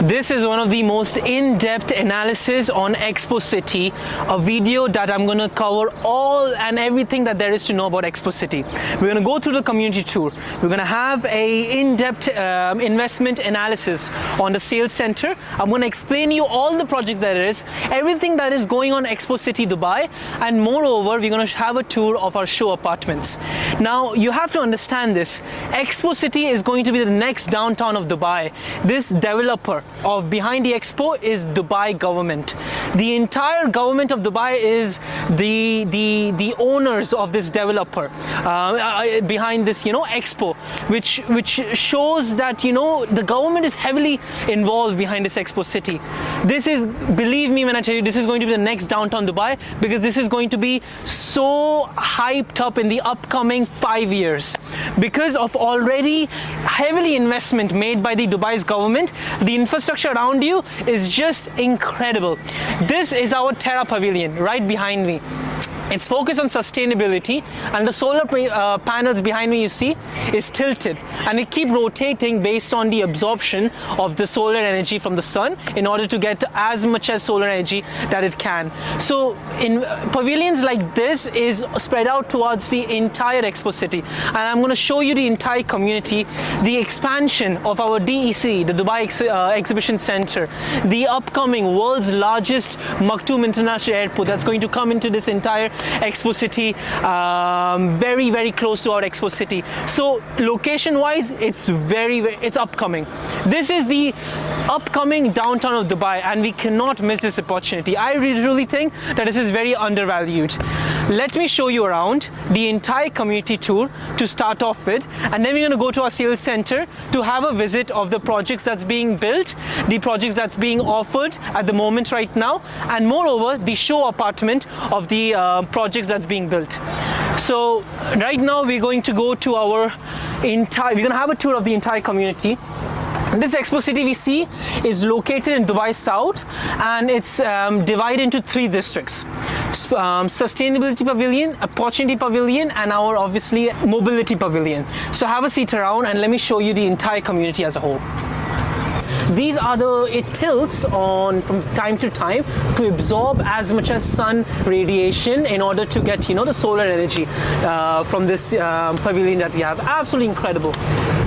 This is one of the most in-depth analysis on Expo City, a video that I'm going to cover all and everything that there is to know about Expo City. We're going to go through the community tour. We're going to have a in-depth investment analysis on the sales center. I'm going to explain you all the projects there is, everything that is going on Expo City Dubai, and moreover, we're going to have a tour of our show apartments. Now, you have to understand this. Expo City is going to be the next downtown of Dubai. This developer of behind the expo is Dubai government. The entire government of Dubai is the owners of this developer behind this expo, which shows that the government is heavily involved behind this Expo City. This is, believe me when I tell you, this is going to be the next downtown Dubai, because this is going to be so hyped up in the upcoming 5 years because of already heavily investment made by the Dubai's government. The infrastructure around you is just incredible. This is our Terra Pavilion right behind me. It's focused on sustainability, and the solar panels behind me you see is tilted, and it keeps rotating based on the absorption of the solar energy from the sun in order to get as much as solar energy that it can. So in pavilions like this is spread out towards the entire Expo City, and I'm going to show you the entire community, the expansion of our DEC, the Dubai Exhibition Center, the upcoming world's largest Maktoum International Airport that's going to come into this entire Expo City, very, very close to our Expo City. So location wise, it's it's upcoming. This is the upcoming downtown of Dubai, and we cannot miss this opportunity. I really think that this is very undervalued. Let me show you around the entire community tour to start off with, and then we're going to go to our sales center to have a visit of the projects that's being built, the projects that's being offered at the moment right now, and moreover the show apartment of the projects that's being built. So right now we're going to go to we're going to have a tour of the entire community. This Expo City we see is located in Dubai South, and it's divided into 3 districts: Sustainability Pavilion, Opportunity Pavilion, and our obviously Mobility Pavilion. So have a seat around and let me show you the entire community as a whole. These are it tilts on from time to time to absorb as much as sun radiation in order to get the solar energy from this pavilion that we have. Absolutely incredible.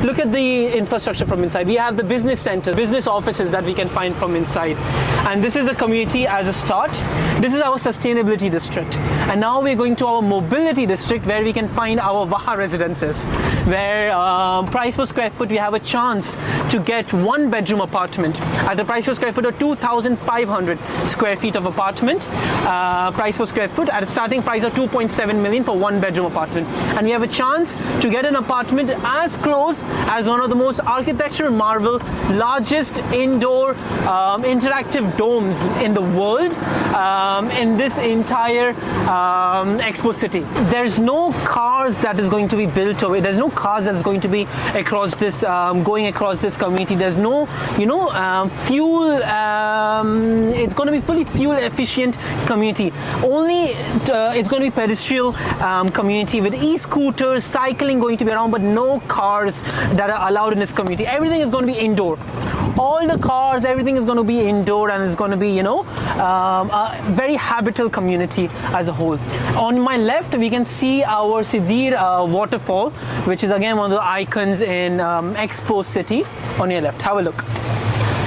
Look at the infrastructure from inside. We have the business center, business offices that we can find from inside, and this is the community as a start. This is our sustainability district, and now we're going to our mobility district, where we can find our Waha Residences, where price per square foot we have a chance to get 1-bedroom apartment at the price per square foot of 2,500 square feet of apartment, price per square foot at a starting price of 2.7 million for 1-bedroom apartment, and we have a chance to get an apartment as close as one of the most architectural marvel, largest indoor interactive domes in the world in this entire Expo City. There's no cars that is going to be built over. There's no cars that's going to be across this going across this community. There's no fuel. It's going to be fully fuel efficient community. Only it's going to be pedestrian community with e-scooters, cycling going to be around, but no cars that are allowed in this community. Everything is going to be indoor. All the cars, everything is going to be indoor, and it's going to be a very habitable community as a whole. On my left, we can see our Sidr waterfall, which is again one of the icons in Expo City. On your left, have a look.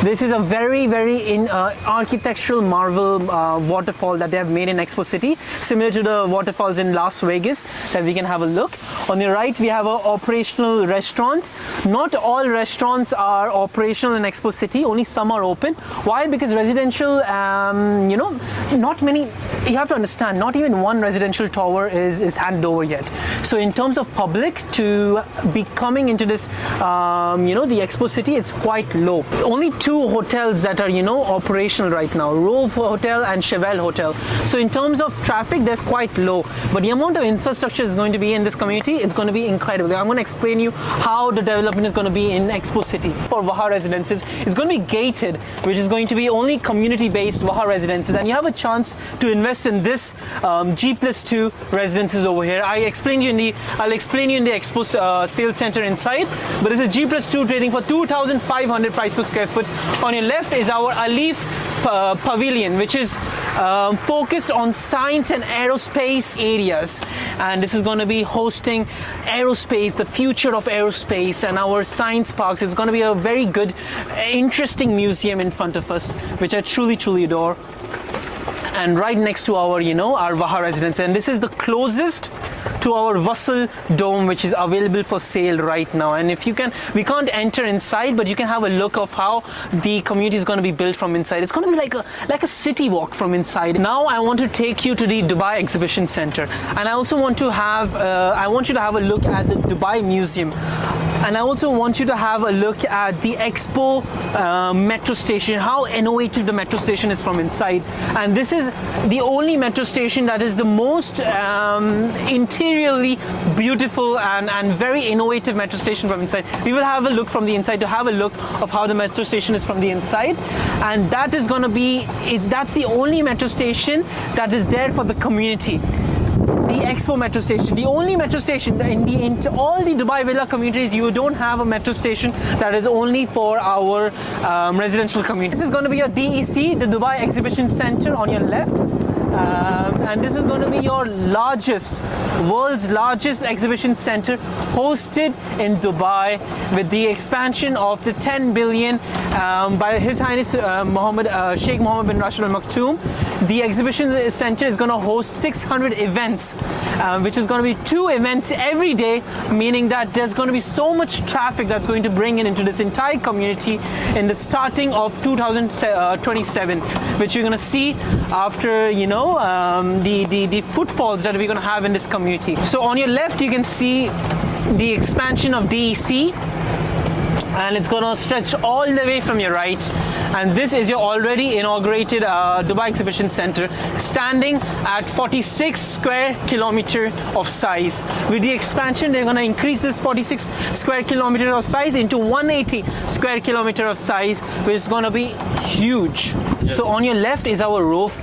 This is a very, very architectural marvel waterfall that they have made in Expo City, similar to the waterfalls in Las Vegas that we can have a look. On the right, we have an operational restaurant. Not all restaurants are operational in Expo City, only some are open. Why? Because residential, not many, you have to understand, not even one residential tower is handed over yet. So in terms of public to be coming into this, the Expo City, it's quite low. Only 2 hotels that are operational right now, Rove Hotel and Chevelle Hotel. So in terms of traffic, there's quite low, but the amount of infrastructure is going to be in this community, it's going to be incredible. I'm going to explain you how the development is going to be in Expo City. For Waha Residences, it's going to be gated, which is going to be only community based Waha Residences, and you have a chance to invest in this G+2 residences over here. I'll explain you in the Expo sales center inside, but this is G+2 trading for 2,500 price per square foot On your left is our Alif pavilion, which is focused on science and aerospace areas, and this is going to be hosting aerospace, the future of aerospace, and our science parks. It's going to be a very good, interesting museum in front of us, which I truly adore. And right next to our, our Waha Residence, and this is the closest to our Wassel dome, which is available for sale right now. And if you can, we can't enter inside, but you can have a look of how the community is going to be built from inside. It's going to be like a city walk from inside. Now I want to take you to the Dubai Exhibition Center, and I also want to have I want you to have a look at the Dubai Museum. And I also want you to have a look at the Expo metro station, how innovative the metro station is from inside. And this is the only metro station that is the most interiorly beautiful and very innovative metro station from inside. We will have a look from the inside to have a look of how the metro station is from the inside. And that is going to be, that's the only metro station that is there for the community. The Expo metro station, the only metro station in all the Dubai villa communities, you don't have a metro station that is only for our residential community. This is going to be your DEC, the Dubai Exhibition Center on your left. And this is going to be your world's largest exhibition center, hosted in Dubai, with the expansion of the 10 billion by His Highness Sheikh Mohammed bin Rashid Al Maktoum. The exhibition center is going to host 600 events, which is going to be 2 events every day, meaning that there's going to be so much traffic that's going to bring into this entire community in the starting of 2027, which you're going to see after, the footfalls that we're going to have in this community. So on your left, you can see the expansion of DEC, and it's going to stretch all the way from your right. And this is your already inaugurated Dubai Exhibition Center, standing at 46 square kilometer of size. With the expansion, they're going to increase this 46 square kilometer of size into 180 square kilometer of size, which is going to be huge. Yeah. So on your left is our Rove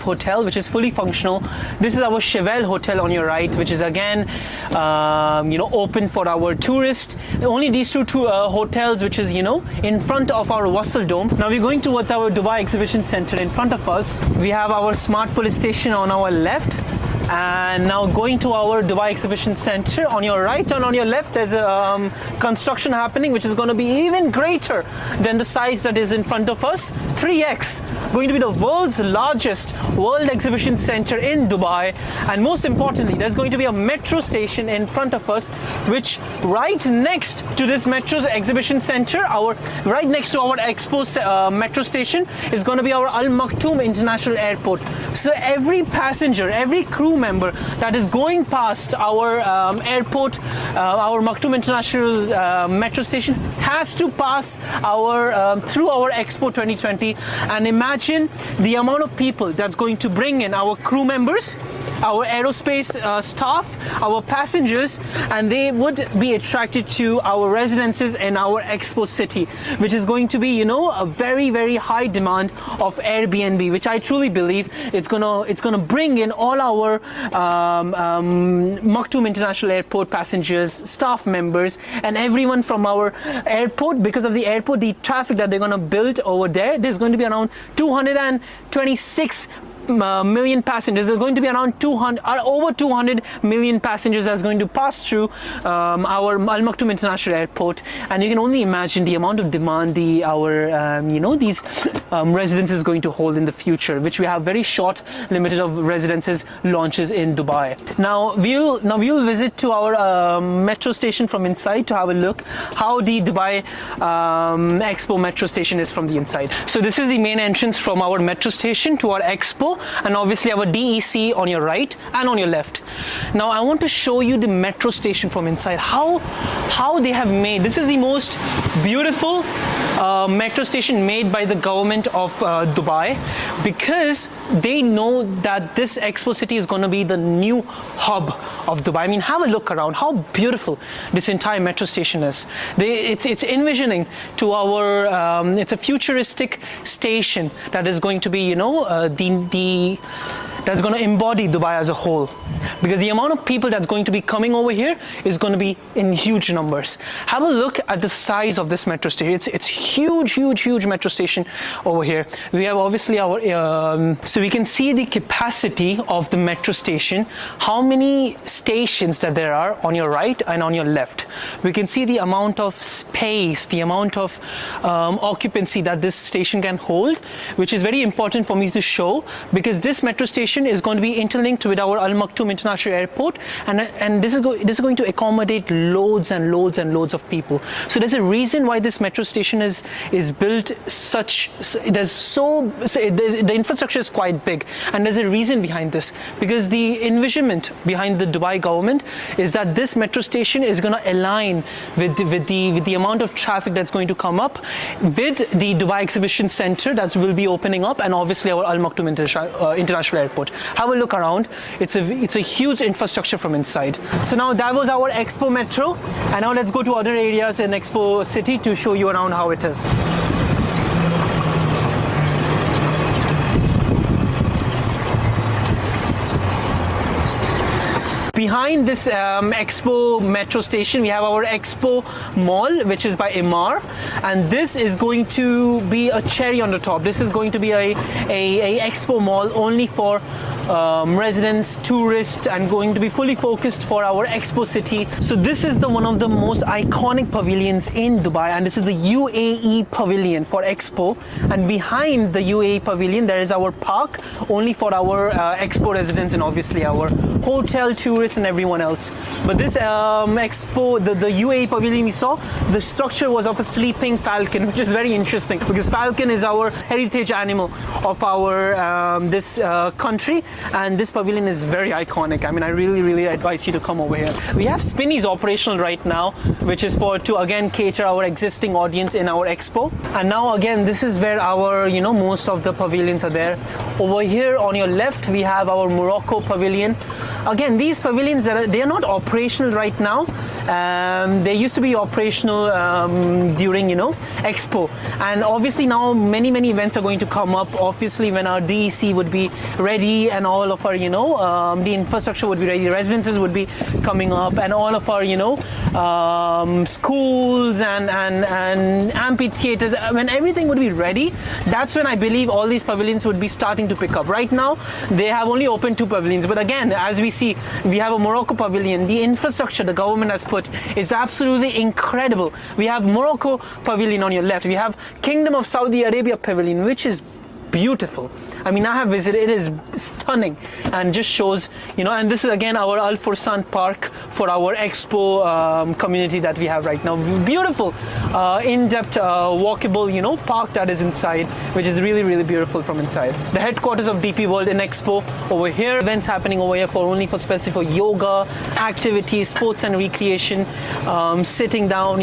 Hotel, which is fully functional. This is our Cheval Hotel on your right, which is again, open for our tourists. Only these two hotels, which is, in front of our Wassel Dome. Now we're going towards our Dubai Exhibition Center. In front of us, we have our smart police station on our left. And now going to our Dubai Exhibition Center on your right, and on your left there's a construction happening, which is going to be even greater than the size that is in front of us, 3x, going to be the world's largest world exhibition center in Dubai. And most importantly, there's going to be a metro station in front of us, which right next to this metro exhibition center, right next to our Expo metro station, is going to be our Al Maktoum International Airport. So every passenger, every crew member that is going past our airport, our Maktoum International metro station, has to pass through our Expo 2020. And imagine the amount of people that's going to bring in our crew members, our aerospace staff, our passengers, and they would be attracted to our residences in our Expo City, which is going to be, a very, very high demand of Airbnb, which I truly believe it's gonna bring in all our Maktoum International Airport passengers, staff members, and everyone from our airport. Because of the airport, the traffic that they're gonna build over there's going to be around 226 million passengers. There's going to be around over 200 million passengers that's going to pass through our Al Maktoum International Airport, and you can only imagine the amount of demand these residences is going to hold in the future, which we have very short, limited of residences launches in Dubai. Now we'll visit to our metro station from inside to have a look how the Dubai Expo metro station is from the inside. So this is the main entrance from our metro station to our Expo, and obviously our DEC on your right and on your left. Now I want to show you the metro station from inside, how they have made. This is the most beautiful metro station made by the government of Dubai, because they know that this Expo City is going to be the new hub of Dubai. I mean, have a look around how beautiful this entire metro station is. It's envisioning to it's a futuristic station that is going to be, that's going to embody Dubai as a whole, because the amount of people that's going to be coming over here is going to be in huge numbers. Have a look at the size of this metro station. It's huge metro station over here. We have obviously our so we can see the capacity of the metro station, how many stations that there are on your right and on your left. We can see the amount of space, the amount of occupancy that this station can hold, which is very important for me to show, because this metro station is going to be interlinked with our Maktoum International Airport, and this is going to accommodate loads and loads of people. So there's a reason why this metro station is built such. The infrastructure is quite big, and there's a reason behind this, because the envisionment behind the Dubai government is that this metro station is going to align with the amount of traffic that's going to come up with the Dubai Exhibition Center that will be opening up, and obviously our Maktoum International Airport. Have a look around. It's a huge infrastructure from inside. So now that was our Expo Metro, and now let's go to other areas in Expo City to show you around how it is. Behind this Expo metro station, we have our Expo Mall, which is by Emaar, and this is going to be a cherry on the top. This is going to be a Expo Mall only for residents, tourists, and going to be fully focused for our Expo City. So this is one of the most iconic pavilions in Dubai, and this is the UAE Pavilion for Expo. And behind the UAE Pavilion, there is our park only for our Expo residents and obviously our hotel tourists and everyone else. But this Expo, the UAE Pavilion we saw, the structure was of a sleeping falcon, which is very interesting because falcon is our heritage animal of our this country. And this pavilion is very iconic. I mean, I really advise you to come over here. We have Spinneys operational right now, which is to again cater our existing audience in our expo. And now again, this is where our most of the pavilions are there. Over here on your left, we have our Morocco pavilion. Again, these pavilions, they are not operational right now. They used to be operational during expo, and obviously now many events are going to come up. Obviously when our DEC would be ready and all of our the infrastructure would be ready, residences would be coming up, and all of our schools and amphitheaters, when everything would be ready, that's when I believe all these pavilions would be starting to pick up. Right now they have only opened 2 pavilions, but again, as we see, we have a Morocco pavilion. The infrastructure the government has put is absolutely incredible. We have Morocco pavilion on your left. We have Kingdom of Saudi Arabia pavilion, which is beautiful. I mean, I have visited, it is stunning and just shows, and this is again our Al Fursan Park for our expo community that we have right now. Beautiful, in-depth, walkable, park that is inside, which is really beautiful from inside. The headquarters of DP World in Expo over here. Events happening over here for specific for yoga, activities, sports and recreation, sitting down,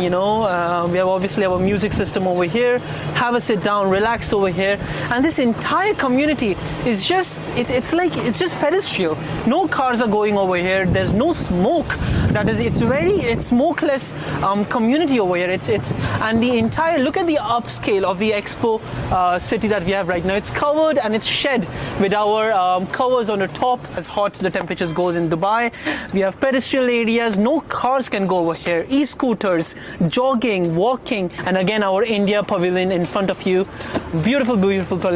we have obviously our music system over here. Have a sit down, relax over here, and this entire community is just it's just pedestrian. No cars are going over here. There's no smoke. It's smokeless community over here. And the entire, look at the upscale of the Expo city that we have right now. It's covered and it's shed with our covers on the top. As hot the temperatures goes in Dubai, we have pedestrian areas. No cars can go over here. E-scooters, jogging, walking, and again our India pavilion in front of you. Beautiful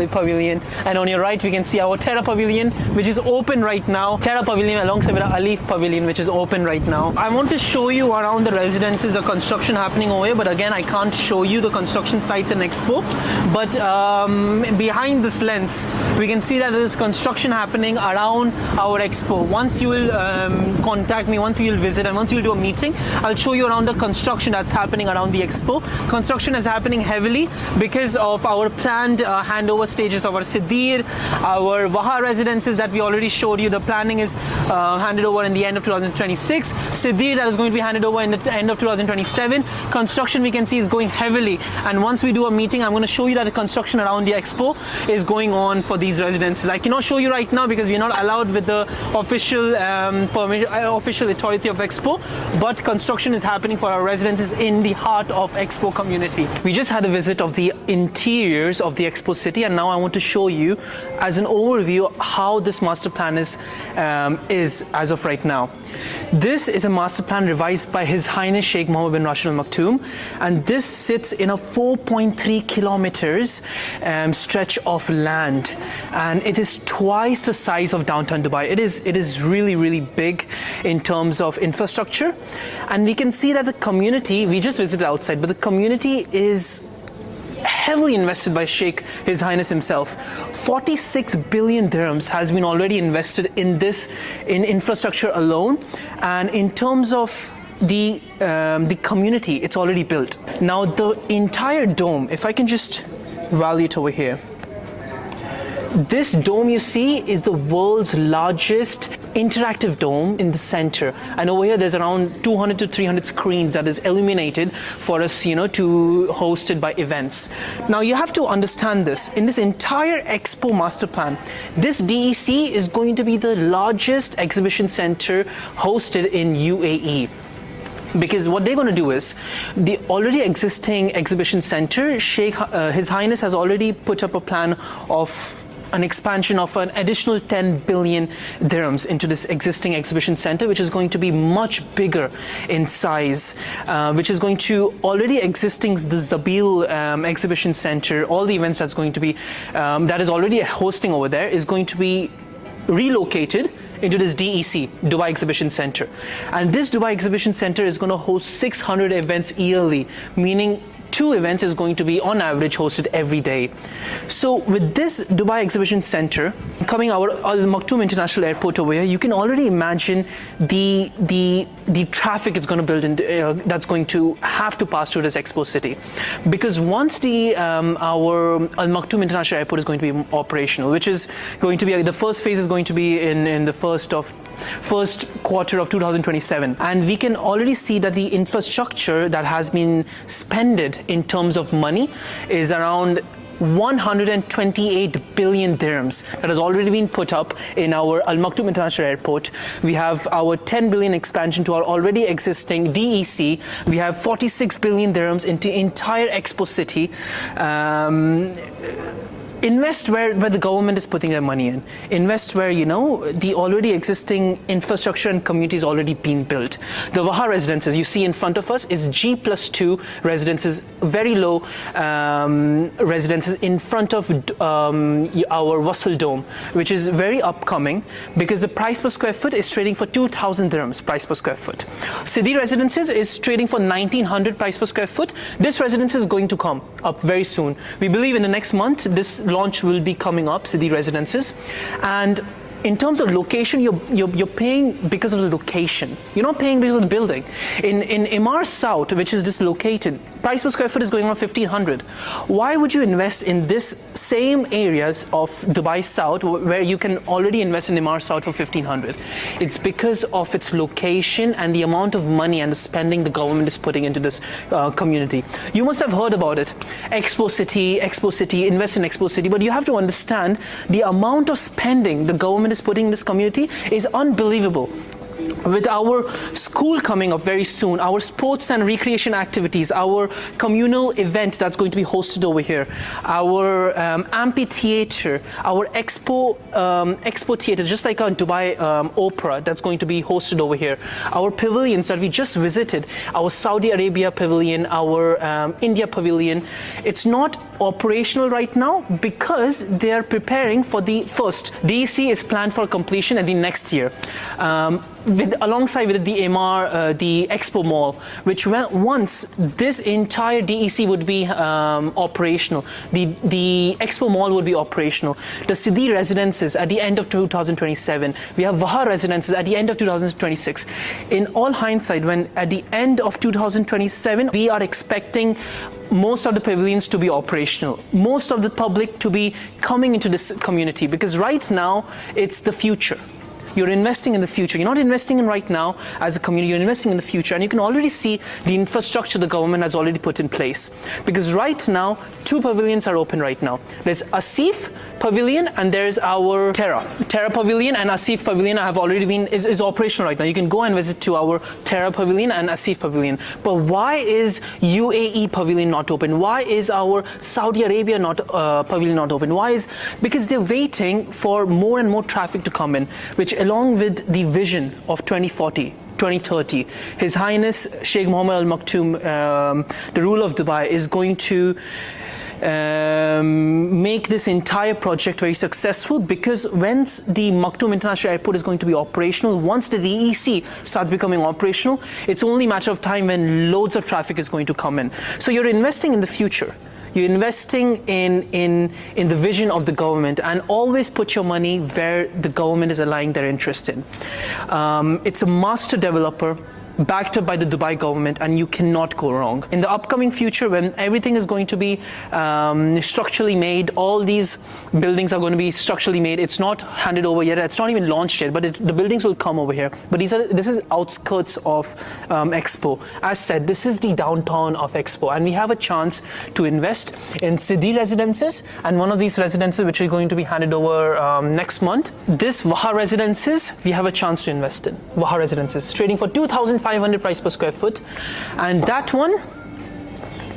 pavilion. And on your right we can see our Terra pavilion, which is open right now. Terra pavilion alongside with our Alif pavilion, which is open right now. I want to show you around the residences, the construction happening over here, but again I can't show you the construction sites in Expo. But behind this lens we can see that there is construction happening around our Expo. Once you will contact me, once you will visit, and once you will do a meeting, I'll show you around the construction that's happening around the Expo. Construction is happening heavily because of our planned handover stages of our Sidr, our Waha Residences that we already showed you. The planning is handed over in the end of 2026. Sidr, that is going to be handed over in the end of 2027. Construction we can see is going heavily, and once we do a meeting, I'm going to show you that the construction around the Expo is going on for these residences. I cannot show you right now because we're not allowed with the official official authority of Expo, but construction is happening for our residences in the heart of Expo community. We just had a visit of the interiors of the Expo City, and now I want to show you as an overview how this master plan is as of right now. This is a master plan revised by His Highness Sheikh Mohammed bin Rashid Al Maktoum, and this sits in a 4.3 kilometers stretch of land, and it is twice the size of downtown Dubai. It is really big in terms of infrastructure, and we can see that the community, we just visited outside, but the community is heavily invested by Sheikh, His Highness himself. 46 billion dirhams has been already invested in infrastructure alone, and in terms of the community, it's already built. Now the entire dome, if I can just value it over here, this dome you see is the world's largest interactive dome in the center, and over here there's around 200 to 300 screens that is illuminated for us, to host it by events. Now you have to understand this, in this entire Expo master plan, this DEC is going to be the largest exhibition center hosted in UAE. Because what they're going to do is, the already existing exhibition center, His Highness has already put up a plan of an expansion of an additional 10 billion dirhams into this existing exhibition center, which is going to be much bigger in size, which is going to already existing the Zabil exhibition center, all the events that's going to be, that is already hosting over there, is going to be relocated into this DEC, Dubai Exhibition Center. And this Dubai Exhibition Center is going to host 600 events yearly, meaning 2 events is going to be on average hosted every day. So with this Dubai Exhibition Center coming our Maktoum International Airport over here, you can already imagine the traffic it's going to build in, that's going to have to pass through this Expo City, because once our Al Maktoum International Airport is going to be operational, which is going to be the first phase is going to be in the first quarter of 2027, and we can already see that the infrastructure that has been spended in terms of money is around 128 billion dirhams that has already been put up in our Al Maktoum International Airport. We have our 10 billion expansion to our already existing DEC. We have 46 billion dirhams into entire Expo City. Invest where the government is putting their money in. Invest where, the already existing infrastructure and community is already being built. The Waha Residences you see in front of us is G+2 residences, very low residences in front of our Wasl Dome, which is very upcoming, because the price per square foot is trading for 2,000 dirhams price per square foot. Sidr Residences is trading for 1,900 price per square foot. This residence is going to come up very soon. We believe in the next month this launch will be coming up, Sidr Residences. And in terms of location, you're paying because of the location. You're not paying because of the building. In Emaar South, which is dislocated, price per square foot is going on 1,500. Why would you invest in this same areas of Dubai South where you can already invest in Emaar South for 1,500? It's because of its location and the amount of money and the spending the government is putting into this community. You must have heard about it. Expo City, invest in Expo City, but you have to understand the amount of spending the government is putting in this community is unbelievable. With our school coming up very soon, our sports and recreation activities, our communal event that's going to be hosted over here, our amphitheater, our expo theater, just like our Dubai Opera that's going to be hosted over here, our pavilions that we just visited, our Saudi Arabia pavilion, our India pavilion, it's not operational right now because they are preparing for the first. DEC is planned for completion in the next year. Alongside with the Emaar, the Expo Mall, which once this entire DEC would be operational, the Expo Mall would be operational. The Sidr Residences at the end of 2027. We have Waha Residences at the end of 2026. In all hindsight, when at the end of 2027, we are expecting most of the pavilions to be operational, most of the public to be coming into this community, because right now it's the future. You're investing in the future. You're not investing in right now as a community, you're investing in the future. And you can already see the infrastructure the government has already put in place. Because right now, 2 pavilions are open right now. There's Asif Pavilion and there's our Terra Pavilion, and Asif Pavilion have already been, is operational right now. You can go and visit to our Terra Pavilion and Asif Pavilion. But why is UAE Pavilion not open? Why is our Saudi Arabia pavilion not open? Because they're waiting for more and more traffic to come in, which along with the vision of 2040, 2030, His Highness Sheikh Mohammed Al Maktoum, the ruler of Dubai, is going to make this entire project very successful, because once the Maktoum International Airport is going to be operational, once the DEC starts becoming operational, it's only a matter of time when loads of traffic is going to come in. So you're investing in the future. You're investing in the vision of the government, and always put your money where the government is aligning their interest in. It's a master developer backed up by the Dubai government, and you cannot go wrong. In the upcoming future, when everything is going to be structurally made, all these buildings are going to be structurally made. It's not handed over yet, it's not even launched yet, but the buildings will come over here. But this is outskirts of Expo. As said, this is the downtown of Expo, and we have a chance to invest in Sidr Residences, and one of these residences which is going to be handed over next month. This Waha Residences, we have a chance to invest in. Waha Residences, trading for 2,500 price per square foot, and that one,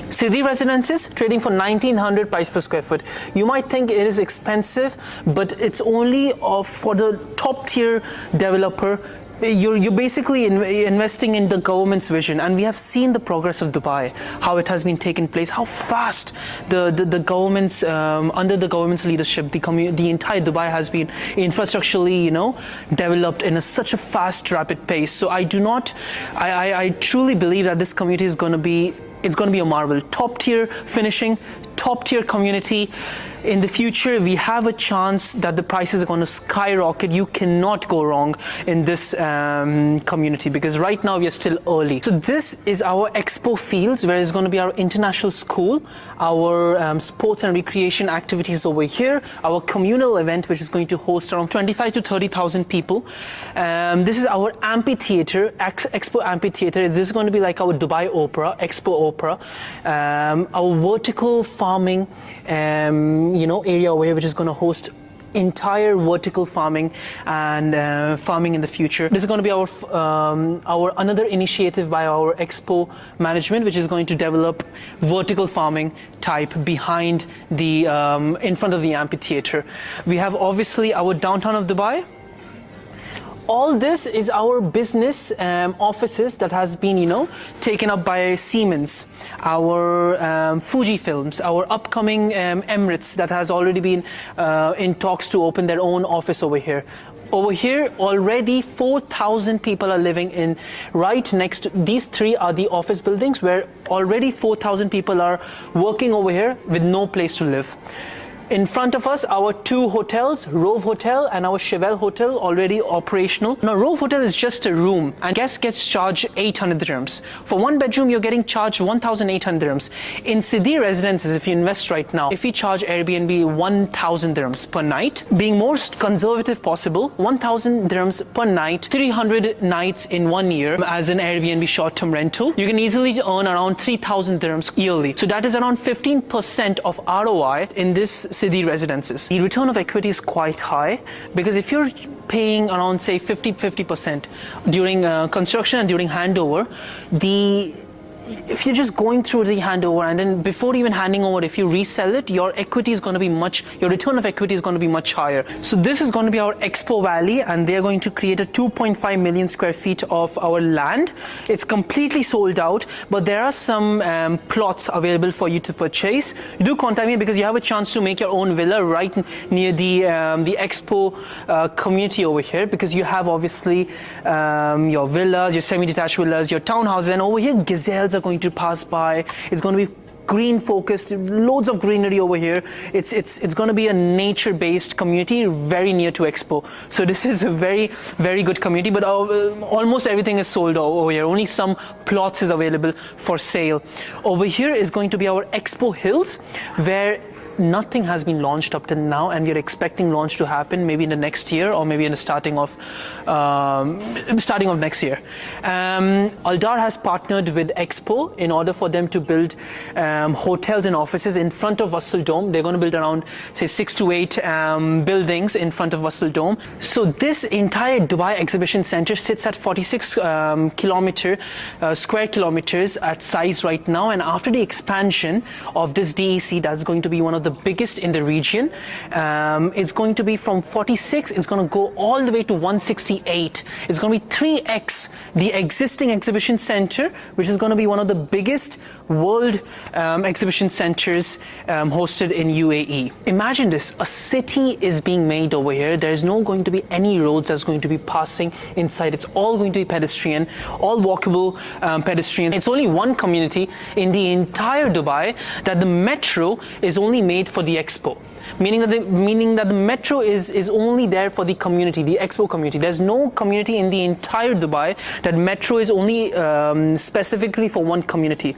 Sidr Residences, trading for 1,900 price per square foot. You might think it is expensive, but it's only for the top tier developer. You're basically investing in the government's vision, and we have seen the progress of Dubai, how it has been taking place, how fast the government's under the government's leadership, the entire Dubai has been infrastructurally, developed in such a fast, rapid pace. So I truly believe that this community is going to be, it's going to be a marvel. Top tier finishing, top tier community. In the future, we have a chance that the prices are going to skyrocket. You cannot go wrong in this community, because right now we are still early. So this is our Expo Fields, where it's going to be our international school, our sports and recreation activities over here, our communal event, which is going to host around 25 to 30,000 people. This is our amphitheater, Expo Amphitheater. This is going to be like our Dubai Opera, Expo Opera. Our vertical farming area over here, which is going to host entire vertical farming and farming in the future. This is going to be our another initiative by our Expo management, which is going to develop vertical farming type behind the in front of the amphitheater. We have obviously our downtown of Dubai. All this is our business offices that has been, taken up by Siemens, our Fuji Films, our upcoming Emirates that has already been in talks to open their own office over here. Over here, already 4,000 people are living in right next to these 3 are the office buildings, where already 4,000 people are working over here with no place to live. In front of us, our 2 hotels, Rove Hotel and our Chevelle Hotel, already operational. Now, Rove Hotel is just a room, and guest gets charged 800 dirhams. For 1 bedroom, you're getting charged 1,800 dirhams. In Sidr Residences, if you invest right now, if you charge Airbnb 1,000 dirhams per night, being most conservative possible, 1,000 dirhams per night, 300 nights in 1 year as an Airbnb short-term rental, you can easily earn around 3,000 dirhams yearly. So that is around 15% of ROI in this Sidr Residences. The return of equity is quite high, because if you're paying around, say, 50% during construction and during handover, if you're just going through the handover and then before even handing over, if you resell it, your equity is going to be your return of equity is going to be much higher. So this is going to be our Expo Valley, and they're going to create a 2.5 million square feet of our land. It's completely sold out, but there are some plots available for you to purchase. Do contact me, because you have a chance to make your own villa right near the Expo community over here, because you have obviously your villas, your semi-detached villas, your townhouses, and over here gazelles are going to pass by. It's going to be green focused, loads of greenery over here. It's going to be a nature-based community very near to Expo. So this is a very, very good community, but almost everything is sold over here. Only some plots is available for sale. Over here is going to be our Expo Hills, where nothing has been launched up till now, and we're expecting launch to happen maybe in the next year or maybe in the starting of next year. Aldar has partnered with Expo in order for them to build hotels and offices in front of Wasl Dome. They're going to build around, say, 6 to 8 buildings in front of Wasl Dome. So this entire Dubai Exhibition Center sits at 46 square kilometers at size right now, and after the expansion of this DEC, that's going to be one of the biggest in the region. It's going to be from 46, it's going to go all the way to 168. It's going to be 3x the existing exhibition center, which is going to be one of the biggest world exhibition centers hosted in UAE. Imagine this, a city is being made over here. There's no going to be any roads that's going to be passing inside. It's all going to be pedestrian, all walkable pedestrian. It's only one community in the entire Dubai that the metro is only made for the Expo. Meaning that the metro is only there for the community, the Expo community. There's no community in the entire Dubai that metro is only specifically for one community.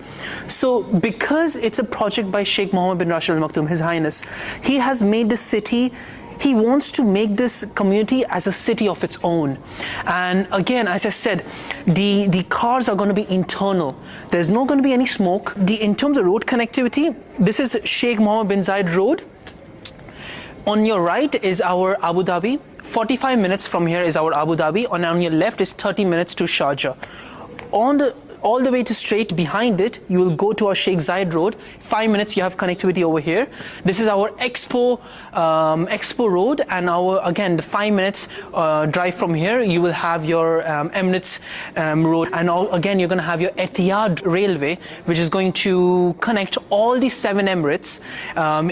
So because it's a project by Sheikh Mohammed bin Rashid Al Maktoum, His Highness, he has made the city. He wants to make this community as a city of its own. And again, as I said, the cars are going to be internal. There's not going to be any smoke. In terms of road connectivity, this is Sheikh Mohammed bin Zayed Road. On your right is our Abu Dhabi. 45 minutes from here is our Abu Dhabi. On your left is 30 minutes to Sharjah. All the way to straight behind it, you will go to our Sheikh Zayed Road. 5 minutes, you have connectivity over here. This is our Expo Road, and again, the 5 minutes drive from here, you will have your Emirates Road, and again, you're going to have your Etihad Railway, which is going to connect all the 7 Emirates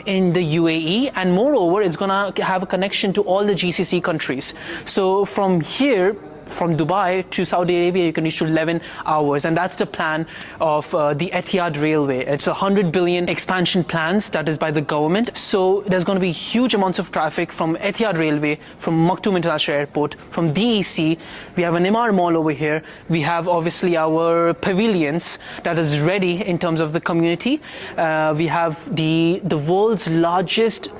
in the UAE, and moreover, it's going to have a connection to all the GCC countries. So from here, from Dubai to Saudi Arabia, you can reach to 11 hours, and that's the plan of the Etihad Railway. It's 100 billion expansion plans that is by the government. So there's going to be huge amounts of traffic from Etihad Railway, from Maktoum International Airport, from DEC. We have an Emaar Mall over here. We have obviously our pavilions that is ready in terms of the community. We have the world's largest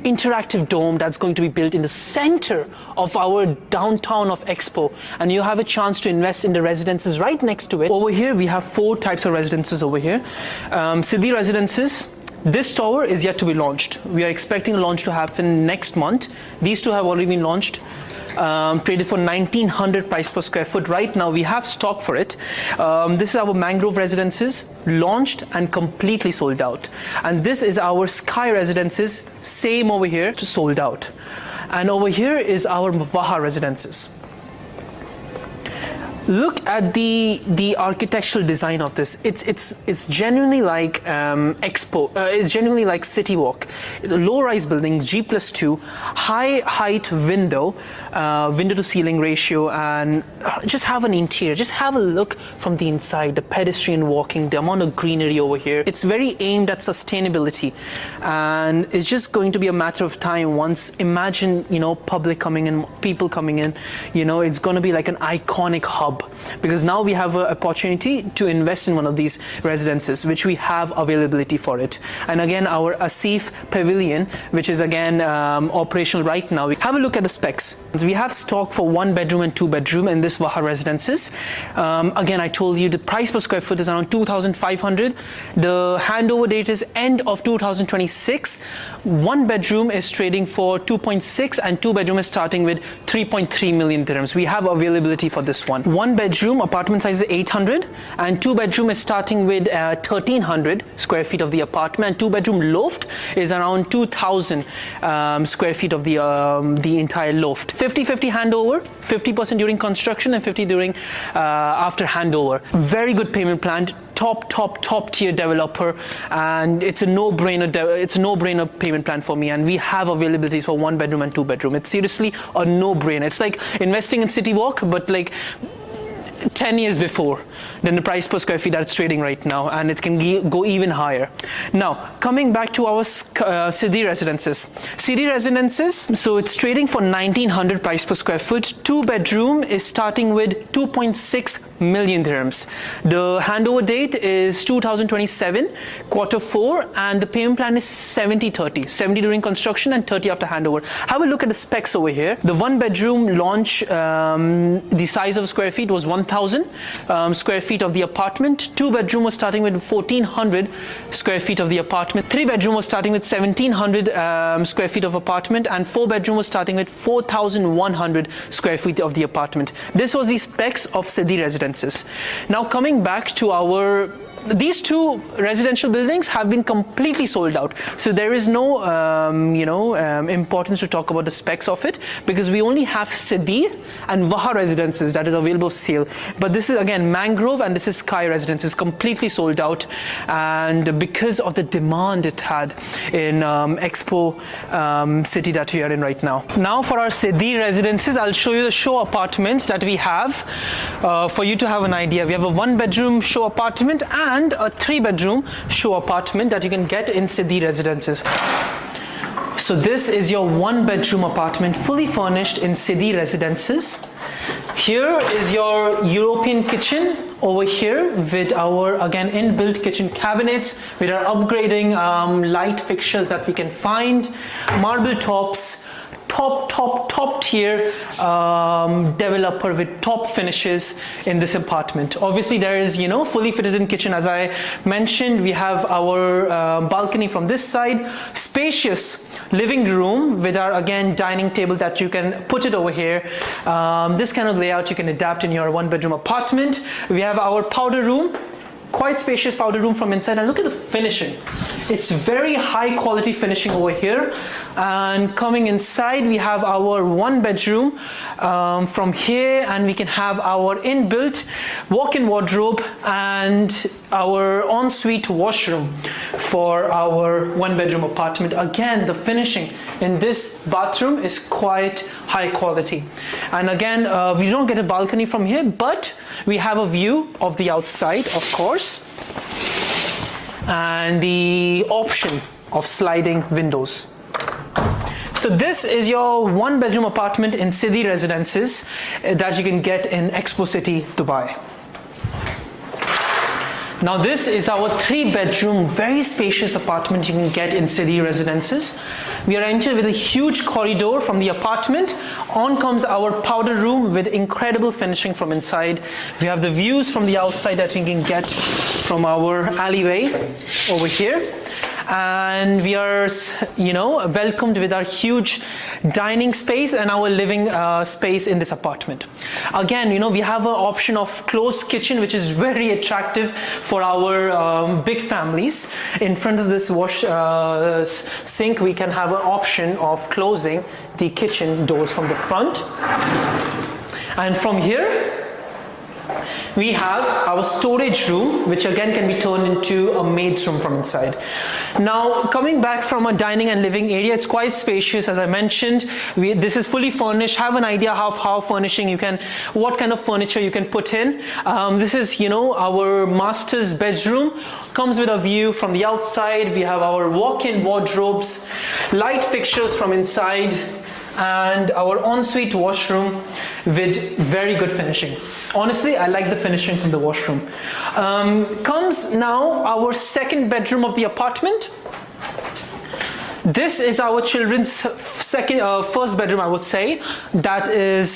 interactive dome that's going to be built in the center of our downtown of Expo, and you have a chance to invest in the residences right next to it. Over here we have 4 types of residences over here. Sidr Residences. This tower is yet to be launched. We are expecting the launch to happen next month. These 2 have already been launched. Traded for 1900 price per square foot. Right now we have stock for it. This is our Mangrove Residences, launched and completely sold out. And this is our Sky Residences, same over here, sold out. And over here is our Waha Residences. Look at the architectural design of this. It's genuinely like Expo. It's genuinely like City Walk. It's a low-rise building, G+2, high height window to ceiling ratio, and just have an interior. Just have a look from the inside. The pedestrian walking, the amount of greenery over here. It's very aimed at sustainability, and it's just going to be a matter of time. Once, imagine, public coming in, people coming in. It's going to be like an iconic hub. Because now we have an opportunity to invest in one of these residences, which we have availability for it. And again, our Asif Pavilion, which is again operational right now. Have a look at the specs. We have stock for 1 bedroom and 2 bedroom in this Waha Residences. Again, I told you the price per square foot is around 2,500. The handover date is end of 2026. 1 bedroom is trading for 2.6 and 2 bedroom is starting with 3.3 million dirhams. We have availability for this one. 1 bedroom apartment size is 800, and 2 bedroom is starting with 1300 square feet of the apartment. 2 bedroom loft is around 2000 square feet of the entire loft. 50-50 handover, 50% during construction and 50 during after handover. Very good payment plan. Top tier developer, and it's a no-brainer payment plan for me, and we have availabilities for 1 bedroom and 2 bedroom. It's seriously a no-brainer. It's like investing in City Walk, but like 10 years before than the price per square feet that's trading right now, and it can go even higher. Now, coming back to our Sidr Residences. Sidr Residences, so it's trading for 1900 price per square foot. 2-bedroom is starting with 2.6 million dirhams. The handover date is 2027, Q4, and the payment plan is 70-30. 70 during construction and 30 after handover. Have a look at the specs over here. The 1-bedroom launch, the size of square feet was 1000 square feet of the apartment. 2-bedroom was starting with 1400 square feet of the apartment. 3-bedroom was starting with 1700 square feet of apartment, and 4-bedroom was starting with 4100 square feet of the apartment. This was the specs of Sidr Residences. Now, coming back to these two residential buildings have been completely sold out, so there is no importance to talk about the specs of it, because we only have Sidr and Waha Residences that is available for sale. But this is again Mangrove, and this is Sky Residences, completely sold out, and because of the demand it had in Expo City that we are in right now. Now for our Sidr Residences, I'll show you the show apartments that we have for you to have an idea. We have a 1-bedroom show apartment and a 3-bedroom show apartment that you can get in Sidr Residences. So this is your 1-bedroom apartment, fully furnished in Sidr Residences. Here is your European kitchen over here with our again inbuilt kitchen cabinets with our upgrading light fixtures that we can find, marble tops, top tier developer with top finishes in this apartment. Obviously there is fully fitted in kitchen. As I mentioned, we have our balcony from this side, spacious living room with our again dining table that you can put it over here. This kind of layout you can adapt in your 1-bedroom apartment. We have our powder room, quite spacious powder room from inside, and look at the finishing. It's very high quality finishing over here. And coming inside, we have our 1-bedroom from here, and we can have our inbuilt walk-in wardrobe and our ensuite washroom for our 1-bedroom apartment. Again, the finishing in this bathroom is quite high quality. And again, we don't get a balcony from here, but we have a view of the outside, of course, and the option of sliding windows. So this is your 1-bedroom apartment in Sidr Residences that you can get in Expo City Dubai. Now this is our 3-bedroom, very spacious apartment you can get in Sidr Residences. We are entered with a huge corridor from the apartment. On comes our powder room with incredible finishing from inside. We have the views from the outside that we can get from our alleyway over here. And we are, welcomed with our huge dining space and our living space in this apartment. Again, we have an option of closed kitchen, which is very attractive for our big families. In front of this wash sink, we can have an option of closing the kitchen doors from the front. And from here, we have our storage room, which again can be turned into a maid's room from inside. Now, coming back from a dining and living area, it's quite spacious. As I mentioned, this is fully furnished. Have an idea how furnishing what kind of furniture you can put in. This is, our master's bedroom. Comes with a view from the outside. We have our walk-in wardrobes, light fixtures from inside, and our ensuite washroom with very good finishing. Honestly, I like the finishing from the washroom. Comes now our 2nd bedroom of the apartment. This is our children's first bedroom, I would say. That is,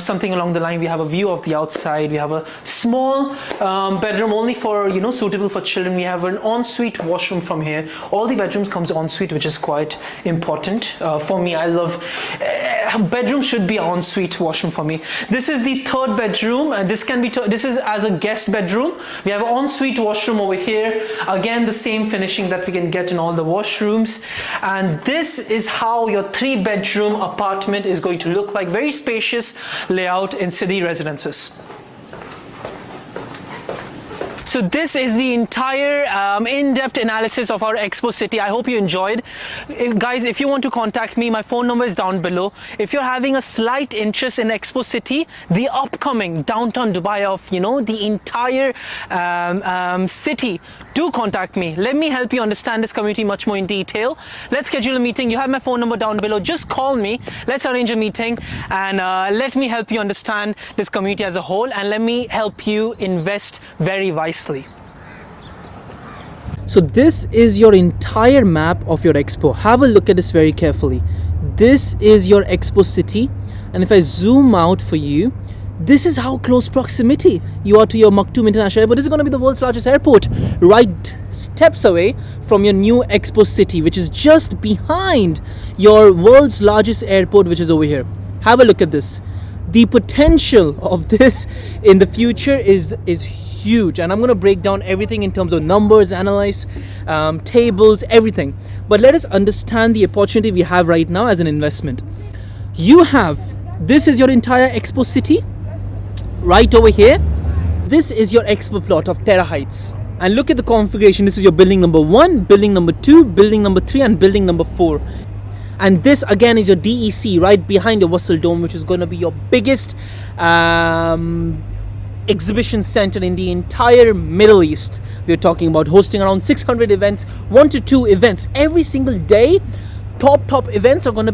something along the line. We have a view of the outside. We have a small bedroom only for, suitable for children. We have an ensuite washroom from here. All the bedrooms comes ensuite, which is quite important for me. I love bedroom should be ensuite washroom for me. This is the 3rd bedroom, and this is as a guest bedroom. We have an ensuite washroom over here. Again, the same finishing that we can get in all the washrooms. And this is how your 3-bedroom apartment is going to look like. Very spacious layout in Sidr Residences. So this is the entire in-depth analysis of our Expo City. I hope you enjoyed. Guys, if you want to contact me, my phone number is down below. If you're having a slight interest in Expo City, the upcoming downtown Dubai of, you know, the entire city, do contact me. Let me help you understand this community much more in detail. Let's schedule a meeting. You have my phone number down below. Just call me. Let's arrange a meeting and let me help you understand this community as a whole, and let me help you invest very wisely. So this is your entire map of your expo. Have a look at this very carefully. This is your Expo City, and if I zoom out for you, this is how close proximity you are to your Maktoum International Airport. This is going to be the world's largest airport, right steps away from your new Expo City, which is just behind your world's largest airport, which is over here. Have a look at this. The potential of this in the future is huge, and I'm going to break down everything in terms of numbers, analyze tables, everything. But let us understand the opportunity we have right now as an investment. This is your entire Expo City right over here. This is your expo plot of Terra Heights, and look at the configuration. This is your building number 1, building number 2, building number 3, and building number 4. And this again is your DEC right behind your Wasl Dome, which is going to be your biggest exhibition center in the entire Middle East. We're talking about hosting around 600 events, 1 to 2 events every single day. Top events are going to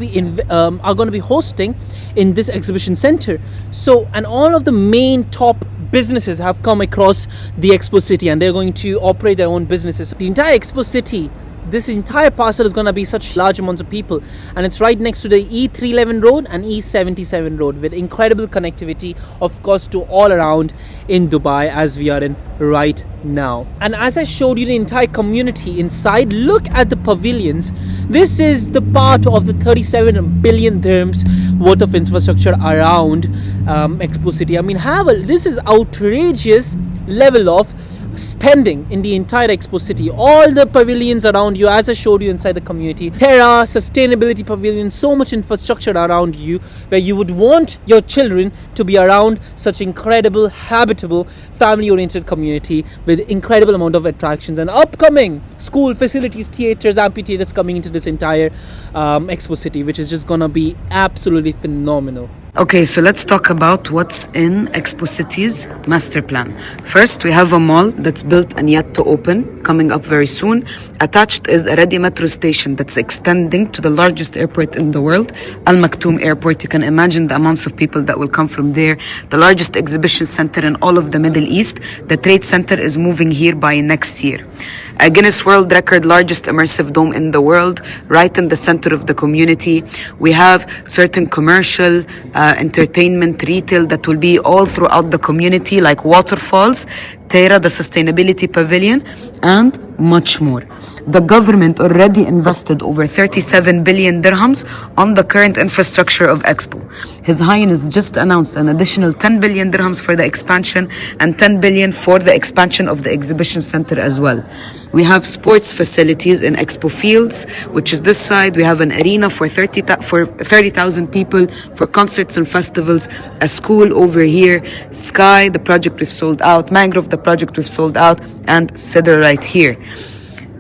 be hosting in this exhibition center. So, and all of the main top businesses have come across the Expo City, and they're going to operate their own businesses. So the entire Expo City, this entire parcel is going to be such large amounts of people, and it's right next to the E311 road and E77 road, with incredible connectivity, of course, to all around in Dubai as we are in right now. And as I showed you the entire community inside, look at the pavilions. This is the part of the 37 billion dirhams worth of infrastructure around Expo City. I mean, this is outrageous level of spending in the entire Expo City. All the pavilions around you, as I showed you inside the community, Terra, sustainability pavilion, so much infrastructure around you, where you would want your children to be around such incredible, habitable, family-oriented community with incredible amount of attractions and upcoming school facilities, theaters, amphitheaters coming into this entire Expo City, which is just gonna be absolutely phenomenal. Okay, so let's talk about what's in Expo City's master plan. First, we have a mall that's built and yet to open, coming up very soon. Attached is a ready metro station that's extending to the largest airport in the world, Al Maktoum Airport. You can imagine the amounts of people that will come from there. The largest exhibition center in all of the Middle East. The Trade Center is moving here by next year. A Guinness World Record largest immersive dome in the world, right in the center of the community. We have certain commercial, entertainment, retail that will be all throughout the community, like waterfalls, Terra, the sustainability pavilion, and much more. The government already invested over 37 billion dirhams on the current infrastructure of Expo. His Highness just announced an additional 10 billion dirhams for the expansion and 10 billion for the expansion of the exhibition center as well. We have sports facilities in Expo Fields, which is this side. We have an arena for 30,000 people for concerts and festivals, a school over here, Sky, the project we've sold out, Mangrove, the project we've sold out, and Sidr right here.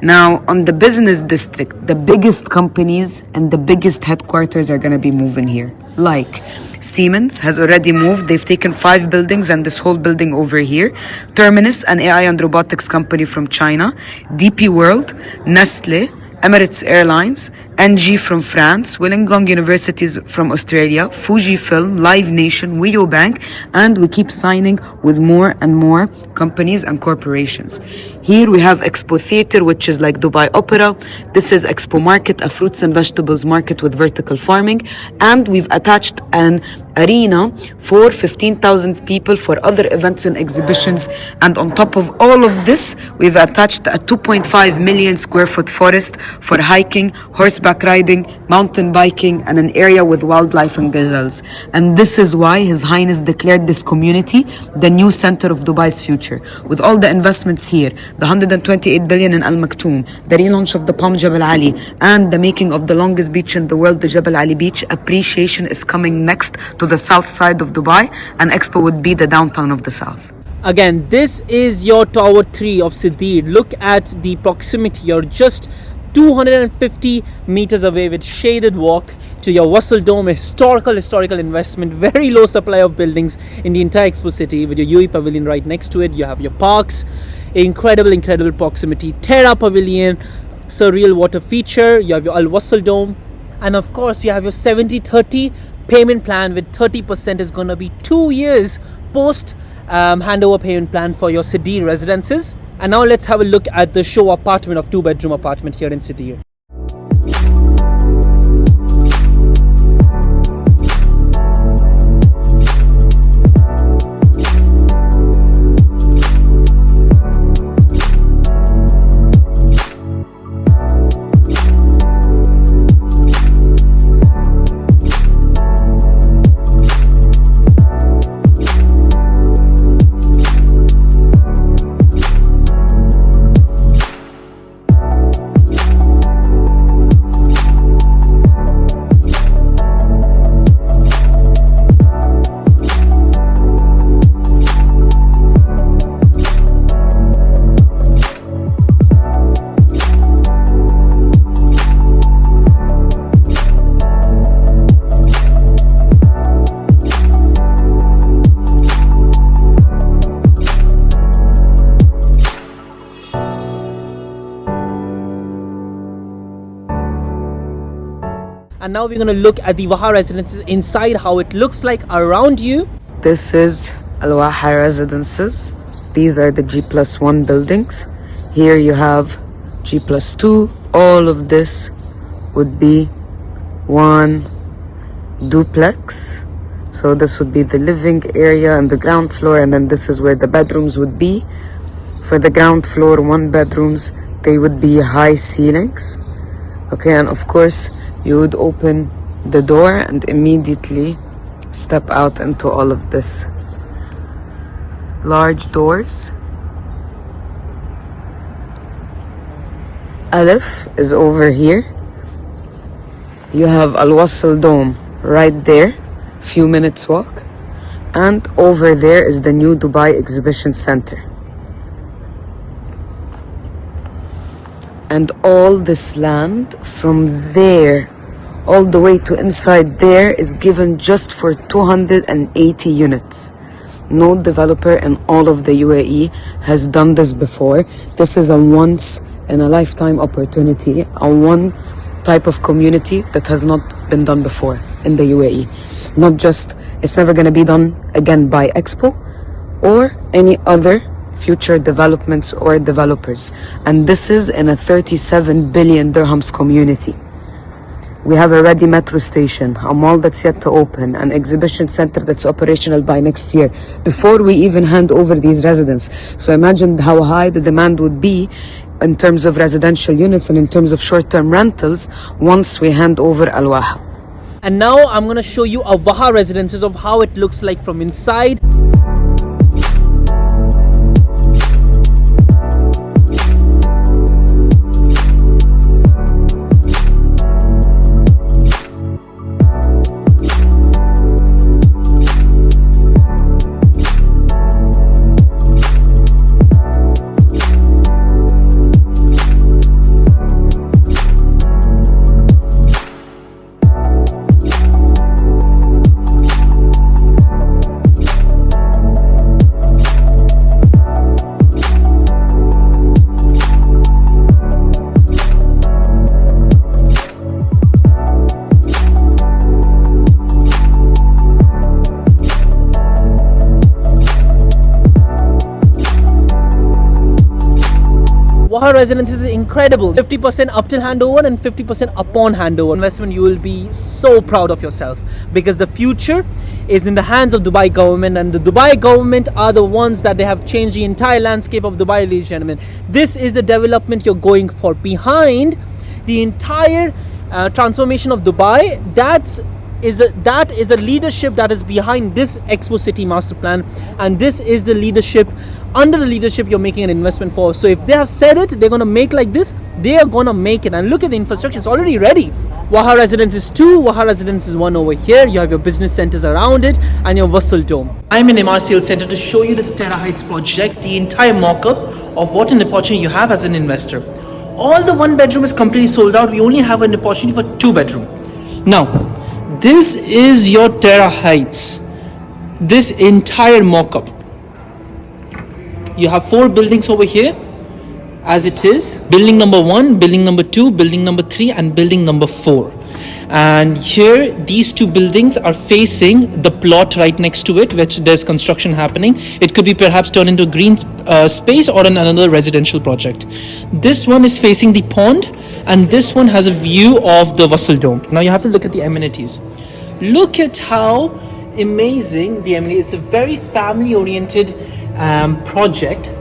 Now, on the business district, the biggest companies and the biggest headquarters are going to be moving here. Like Siemens has already moved. They've taken 5 buildings and this whole building over here. Terminus, an AI and robotics company from China. DP World, Nestle, Emirates Airlines, NG from France, Wollongong Universities from Australia, Fujifilm, Live Nation, Wio Bank, and we keep signing with more and more companies and corporations. Here we have Expo Theatre, which is like Dubai Opera. This is Expo Market, a fruits and vegetables market with vertical farming. And we've attached an arena for 15,000 people for other events and exhibitions. And on top of all of this, we've attached a 2.5 million square foot forest for hiking, horseback riding, mountain biking, and an area with wildlife and gazelles. And this is why His Highness declared this community the new center of Dubai's future. With all the investments here, the 128 billion in Al Maktoum, the relaunch of the Palm Jebel Ali, and the making of the longest beach in the world, the Jebel Ali Beach, appreciation is coming next to the south side of Dubai, and Expo would be the downtown of the south. Again, this is your Tower 3 of Sidr. Look at the proximity. You're just 250 meters away with shaded walk to your Wasl Dome, historical investment, very low supply of buildings in the entire Expo City with your UE Pavilion right next to it. You have your parks, incredible proximity, Terra Pavilion, surreal water feature, you have your Al Wasl Dome, and of course you have your 70-30 payment plan with 30% is going to be 2 years post handover payment plan for your Sidr residences. And now let's have a look at the show apartment of 2-bedroom apartment here in Sidr. And now we're going to look at the Waha Residences inside, how it looks like around you. This is Waha Residences. These are the G+1 buildings. Here you have G+2. All of this would be one duplex. So this would be the living area and the ground floor, and then this is where the bedrooms would be. For the ground floor 1 bedrooms, they would be high ceilings. Okay, and of course you would open the door and immediately step out into all of this. Large doors. Aleph is over here. You have Al Wasl Dome right there, few minutes walk. And over there is the new Dubai Exhibition Center. And all this land from there all the way to inside there is given just for 280 units. No developer in all of the UAE has done this before. This is a once in a lifetime opportunity, a one type of community that has not been done before in the UAE. Not just, it's never going to be done again by Expo or any other future developments or developers. And this is in a 37 billion dirhams community. We have a ready metro station, a mall that's yet to open, an exhibition center that's operational by next year, before we even hand over these residents. So imagine how high the demand would be in terms of residential units and in terms of short-term rentals once we hand over Al Waha. And now I'm going to show you a Waha Residences of how it looks like from inside. Waha Residences is incredible. 50% up till handover and 50% upon handover. Investment, you will be so proud of yourself because the future is in the hands of Dubai government, and the Dubai government are the ones that they have changed the entire landscape of Dubai, ladies and gentlemen. This is the development you're going for. Behind the entire transformation of Dubai, that's is the leadership that is behind this Expo City master plan, and this is the leadership, under the leadership you're making an investment for. So if they have said it, they're gonna make like this, they are gonna make it. And look at the infrastructure, it's already ready. Waha Residences 2, Waha Residences 1 over here. You have your business centers around it and your Vassal Dome. I'm in MR Sales Center to show you this Terra Heights project, the entire mock-up of what an opportunity you have as an investor. All the 1 bedroom is completely sold out. We only have an opportunity for 2 bedroom. Now, this is your Terra Heights. This entire mock-up. You have 4 buildings over here as it is. Building number 1, building number 2, building number 3 and building number 4. And here these 2 buildings are facing the plot right next to it, which there's construction happening. It could be perhaps turned into a green space or another residential project. This one is facing the pond and this one has a view of the Vassal Dome. Now you have to look at the amenities. Look at how amazing the amenities. It's a very family oriented project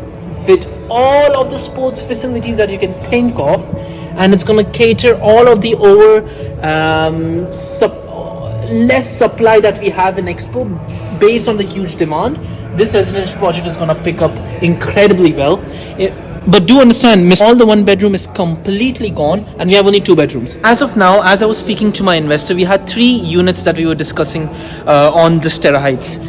with all of the sports facilities that you can think of, and it's going to cater all of the less supply that we have in Expo based on the huge demand. This residential project is going to pick up incredibly well. But do understand, all the 1 bedroom is completely gone and we have only 2 bedrooms. As of now, as I was speaking to my investor, we had 3 units that we were discussing on this Terra Heights.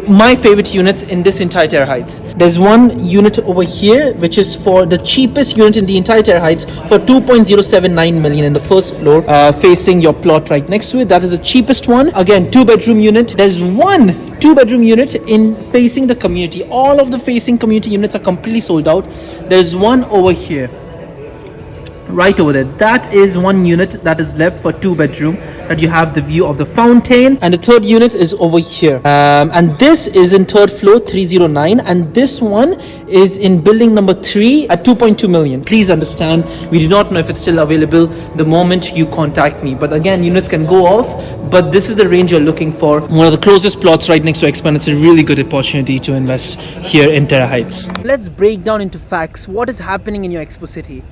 My favorite units in this entire Terra Heights. There's 1 unit over here which is for the cheapest unit in the entire Terra Heights for 2.079 million in the first floor, facing your plot right next to it. That is the cheapest one. Again, 2 bedroom unit. There's 1 2 bedroom unit in facing the community. All of the facing community units are completely sold out. There's 1 over here, right over there. That is 1 unit that is left for 2 bedroom, that you have the view of the fountain. And the 3rd unit is over here, and this is in 3rd floor 309, and this one is in building number 3 at 2.2 million. Please understand, we do not know if it's still available the moment you contact me, but again, units can go off, but this is the range you're looking for. One of the closest plots right next to Expo. It's a really good opportunity to invest here in Terra Heights. Let's break down into facts what is happening in your Expo City.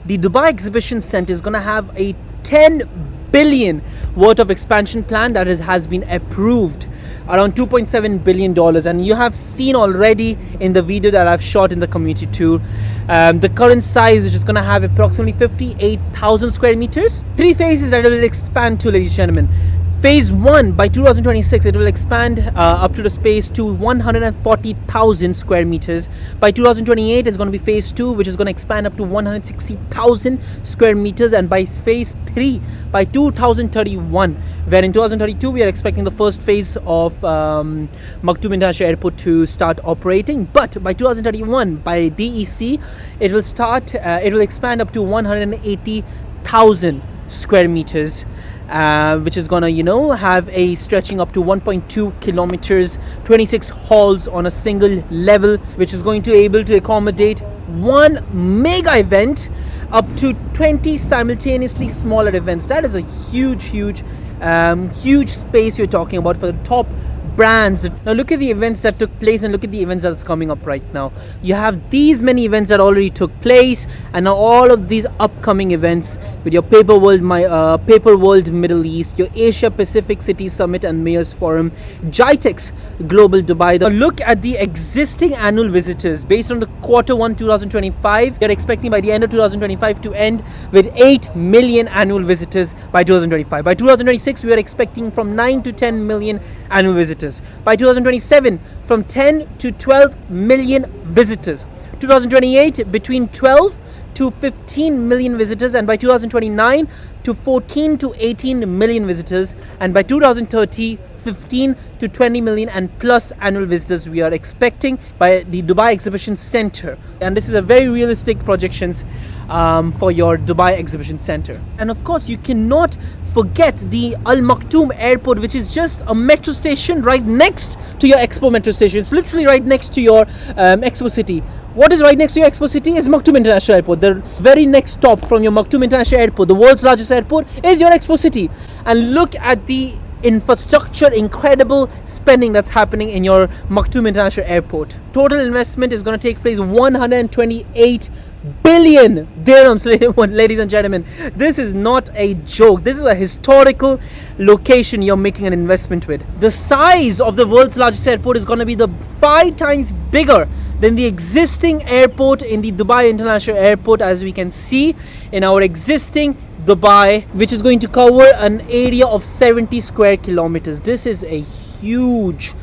The Dubai Exhibition Center is going to have a 10 billion worth of expansion plan that has been approved, around $2.7 billion, and you have seen already in the video that I've shot in the community tour the current size, which is going to have approximately 58,000 square meters. 3 phases that it will expand to, ladies and gentlemen. Phase 1, by 2026, it will expand up to the space to 140,000 square meters. By 2028, it's going to be Phase 2, which is going to expand up to 160,000 square meters. And by Phase 3, by 2031, where in 2032, we are expecting the first phase of Maktoum International Airport to start operating. But by 2031, by DEC, it will expand up to 180,000 square meters. Which is gonna have a stretching up to 1.2 kilometers, 26 halls on a single level, which is going to able to accommodate 1 mega event up to 20 simultaneously smaller events. That is a huge space we're talking about for the top brands. Now look at the events that took place and look at the events that's coming up right now. You have these many events that already took place, and now all of these upcoming events with your Paper World Middle East, your Asia Pacific City Summit and Mayors Forum, GITEX Global Dubai. Now look at the existing annual visitors. Based on the Q1 2025, you're expecting by the end of 2025 to end with 8 million annual visitors by 2025. By 2026, we are expecting from 9 to 10 million annual visitors. By 2027, from 10 to 12 million visitors. 2028, between 12 to 15 million visitors, and by 2029 to 14 to 18 million visitors, and by 2030 15 to 20 million and plus annual visitors we are expecting by the Dubai Exhibition Center. And this is a very realistic projections for your Dubai Exhibition Center. And of course, you cannot forget the Al Maktoum Airport, which is just a metro station right next to your Expo metro station. It's literally right next to your Expo City. What is right next to your Expo City is Maktoum International Airport. The very next stop from your Maktoum International Airport, the world's largest airport, is your Expo City. And look at the infrastructure, incredible spending that's happening in your Maktoum International Airport. Total investment is going to take place 128 billion dirhams, ladies and gentlemen. This is not a joke. This is a historical location you're making an investment with. The size of the world's largest airport is going to be the 5 times bigger than the existing airport in the Dubai International Airport, as we can see in our existing Dubai, which is going to cover an area of 70 square kilometers. This is a huge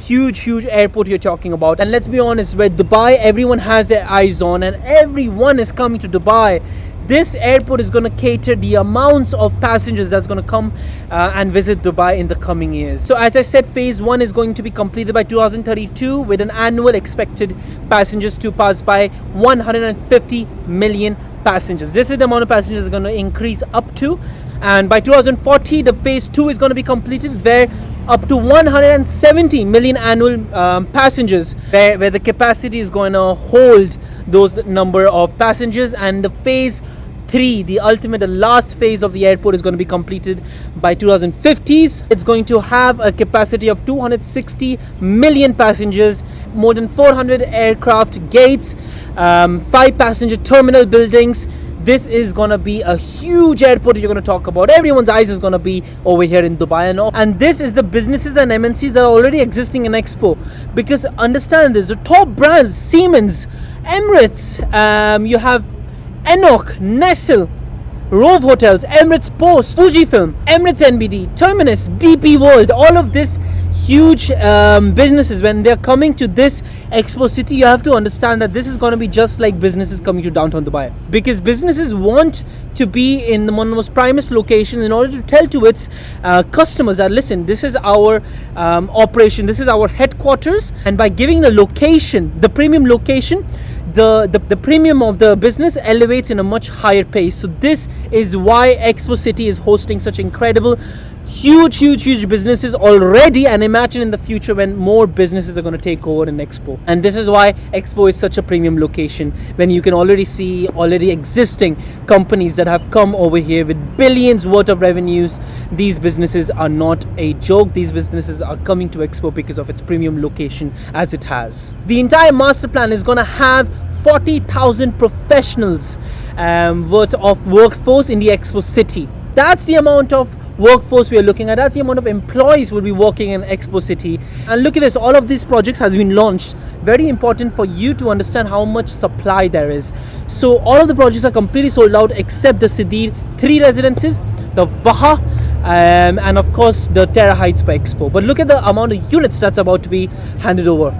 airport you're talking about. And let's be honest, with Dubai, everyone has their eyes on and everyone is coming to Dubai. This airport is going to cater the amounts of passengers that's going to come and visit Dubai in the coming years. So as I said, phase 1 is going to be completed by 2032 with an annual expected passengers to pass by 150 million passengers. This is the amount of passengers are going to increase up to, and by 2040 the phase 2 is going to be completed, where up to 170 million annual passengers, where the capacity is going to hold those number of passengers. And the phase 3, the last phase of the airport, is going to be completed by 2050s. It's going to have a capacity of 260 million passengers, more than 400 aircraft gates, 5 passenger terminal buildings. This is going to be a huge airport you're going to talk about. Everyone's eyes is going to be over here in Dubai and all. And this is the businesses and MNCs that are already existing in Expo. Because understand this, the top brands, Siemens, Emirates, you have Enoch, Nestle, Rove Hotels, Emirates Post, Fujifilm, Emirates NBD, Terminus, DP World, all of this huge businesses, when they're coming to this Expo City, you have to understand that this is going to be just like businesses coming to downtown Dubai, because businesses want to be in one of the most primest locations in order to tell to its customers that, listen, this is our operation, this is our headquarters. And by giving the location, the premium location, the premium of the business elevates in a much higher pace. So this is why Expo City is hosting such incredible huge businesses already, and imagine in the future when more businesses are going to take over in Expo. And this is why Expo is such a premium location, when you can already see existing companies that have come over here with billions worth of revenues. These businesses are not a joke. These businesses are coming to Expo because of its premium location as it has. The entire master plan is going to have 40,000 professionals worth of workforce in the Expo City. That's the amount of workforce we are looking at. That's the amount of employees will be working in Expo City. And look at this, all of these projects has been launched. Very important for you to understand how much supply there is. So all of the projects are completely sold out except the Sidr 3 residences, the Waha, and of course the Terra Heights by Expo. But look at the amount of units that's about to be handed over.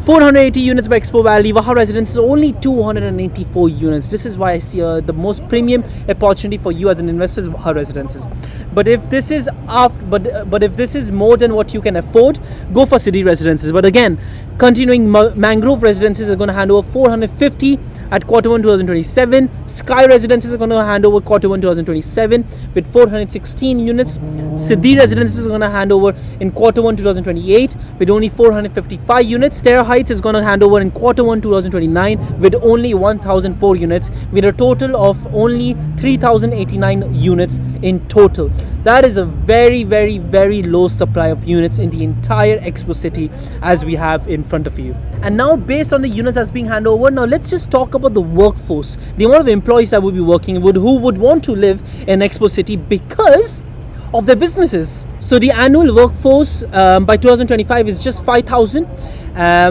480 units by Expo Valley. Waha Residences only 284 units. This is why I see the most premium opportunity for you as an investor is Waha Residences. But if this is if this is more than what you can afford, go for City Residences. But again, continuing, Mangrove Residences are going to hand over 450 at Q1 2027. Sky Residences are going to hand over Q1 2027 with 416 units. Sidr Residences is going to hand over in Q1 2028 with only 455 units. Terra Heights is going to hand over in Q1 2029 with only 1004 units, with a total of only 3089 units in total. That is a very low supply of units in the entire Expo City as we have in front of you. And now, based on the units that's being handed over, now let's just talk about the workforce, the amount of employees that will be working, who would want to live in Expo City because of their businesses. So the annual workforce by 2025 is just 5,000,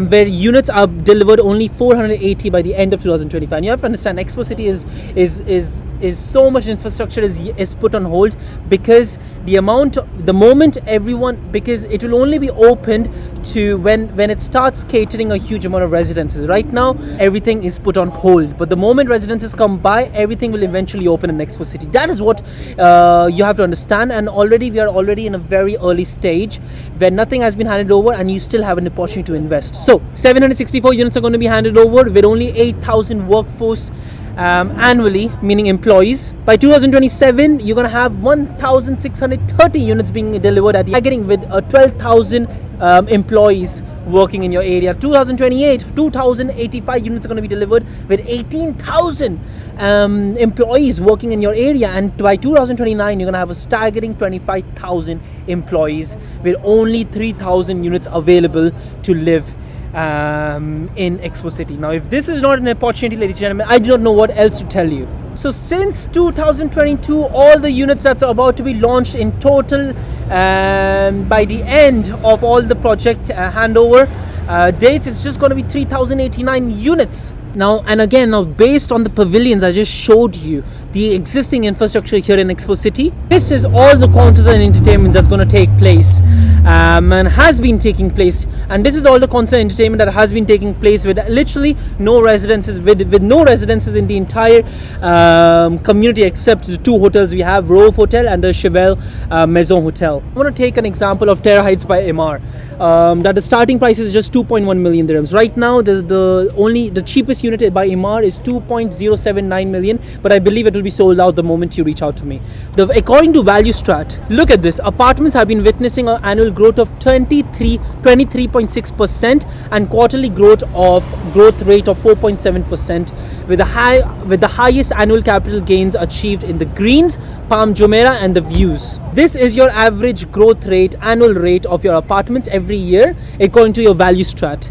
where units are delivered only 480 by the end of 2025. And you have to understand, Expo City is so much infrastructure is put on hold because the moment everyone, because it will only be opened to when it starts catering a huge amount of residences. Right now everything is put on hold, but the moment residences come by, everything will eventually open in Expo City. That is what you have to understand. And we are already in a very early stage where nothing has been handed over and you still have an opportunity to invest. So 764 units are going to be handed over with only 8,000 workforce annually, meaning employees. By 2027 you're going to have 1,630 units being delivered at the getting with 12,000 employees working in your area. 2028, 2085 units are going to be delivered with 18,000 employees working in your area, and by 2029 you're going to have a staggering 25,000 employees with only 3,000 units available to live in Expo City. Now, if this is not an opportunity, ladies and gentlemen, I do not know what else to tell you. So since 2022, all the units that's about to be launched in total by the end of all the project handover dates, it's just going to be 3,089 units. Now, and again, now based on the pavilions I just showed you, the existing infrastructure here in Expo City, this is all the concerts and entertainments that's going to take place and has been taking place. And this is all the concert and entertainment that has been taking place with literally no residences, with no residences in the entire community except the two hotels we have, Rove Hotel and the Chevelle Maison Hotel. I want to take an example of Terra Heights by Emaar. That the starting price is just 2.1 million dirhams. Right now, the cheapest unit by Emaar is 2.079 million, but I believe it will be sold out the moment you reach out to me. According to Value Strat, look at this. Apartments have been witnessing an annual growth of 23.6% and quarterly growth rate of 4.7%, with the highest annual capital gains achieved in the Greens, Palm Jumeirah and the Views. This is your average growth rate, annual rate of your apartments every year according to your Value Strat,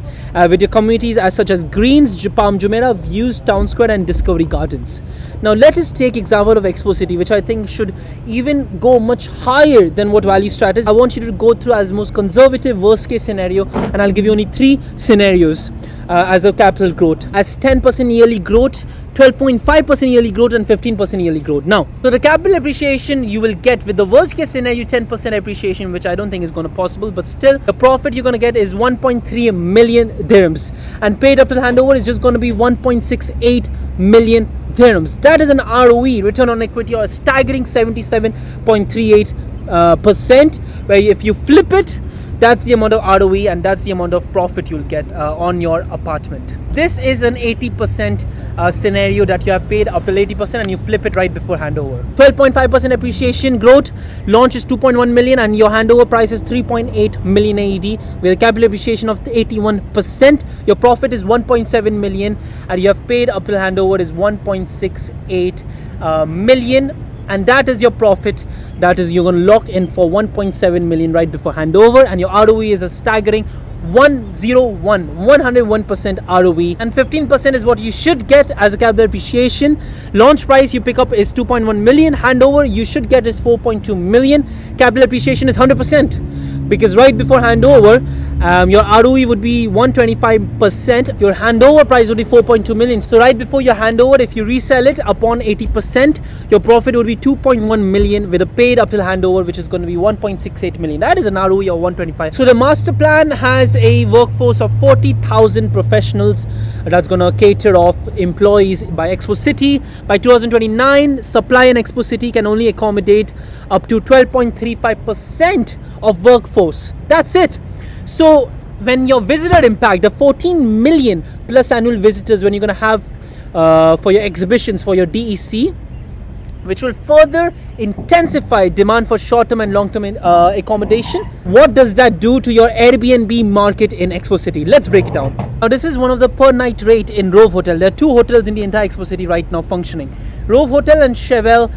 with your communities as such as Greens, Palm Jumeirah, Views, Town Square and Discovery Gardens. Now let us take example of Expo City, which I think should even go much higher than what Value Strat is. I want you to go through as most conservative worst case scenario, and I'll give you only 3 scenarios as a capital growth, as 10% yearly growth, 12.5% yearly growth and 15% yearly growth. Now, so the capital appreciation you will get with the worst case scenario 10% appreciation, which I don't think is going to possible, but still the profit you're going to get is 1.3 million dirhams, and paid up to the handover is just going to be 1.68 million dirhams. That is an ROE, return on equity, or a staggering 77.38%, where if you flip it, that's the amount of ROE and that's the amount of profit you'll get on your apartment. This is an 80% scenario that you have paid up till 80% and you flip it right before handover. 12.5% appreciation growth, launch is 2.1 million and your handover price is 3.8 million AED with a capital appreciation of 81%. Your profit is 1.7 million and you have paid up till handover is 1.68 million. And that is your profit. That is, you're going to lock in for 1.7 million right before handover, and your ROE is a staggering 101% ROE, and 15% is what you should get as a capital appreciation. Launch price you pick up is 2.1 million. Handover you should get is 4.2 million. Capital appreciation is 100%, because right before handover your ROE would be 125%. Your handover price would be 4.2 million. So right before your handover, if you resell it upon 80%, your profit would be 2.1 million with a paid up till handover, which is going to be 1.68 million. That is an ROE of 125. So the master plan has a workforce of 40,000 professionals that's going to cater off employees by Expo City. By 2029, supply in Expo City can only accommodate up to 12.35% of workforce. That's it. So when your visitor impact, the 14 million plus annual visitors when you're going to have for your exhibitions, for your DEC, which will further intensify demand for short-term and long-term accommodation. What does that do to your Airbnb market in Expo City? Let's break it down. Now this is one of the per night rate in Rove Hotel. There are 2 hotels in the entire Expo City right now functioning, Rove Hotel and Chevelle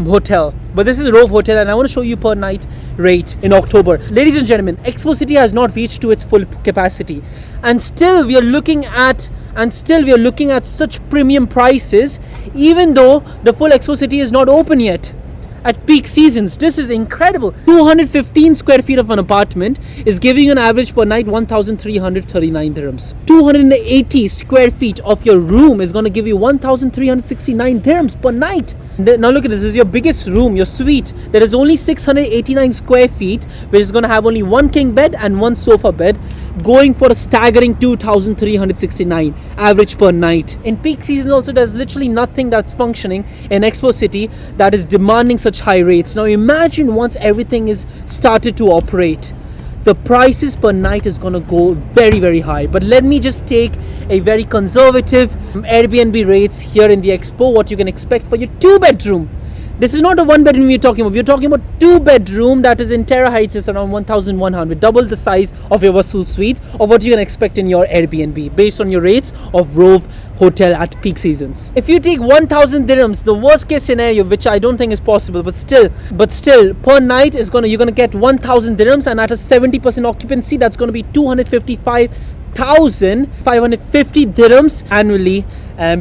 Hotel. But this is Rove Hotel and I want to show you per night rate in October. Ladies and gentlemen, Expo City has not reached to its full capacity, and still we are looking at such premium prices, even though the full Expo City is not open yet. At peak seasons, this is incredible. 215 square feet of an apartment is giving you an average per night 1,339 dirhams. 280 square feet of your room is going to give you 1,369 dirhams per night. Now look at this. This is your biggest room, your suite. There is only 689 square feet, which is going to have only 1 king bed and 1 sofa bed, going for a staggering 2,369 average per night. In peak season also, there's literally nothing that's functioning in Expo City that is demanding such high rates. Now imagine once everything is started to operate, the prices per night is going to go very, very high. But let me just take a very conservative Airbnb rates here in the Expo, what you can expect for your 2-bedroom. This is not a one bedroom we're talking about. We're talking about 2 bedroom that is in Terra Heights. It's around 1,100, double the size of your Wasool suite or what you can expect in your Airbnb based on your rates of Rove hotel at peak seasons. If you take 1,000 dirhams, the worst case scenario, which I don't think is possible, but still per night is you're gonna get 1,000 dirhams, and at a 70% occupancy, that's gonna be 255,550 dirhams annually,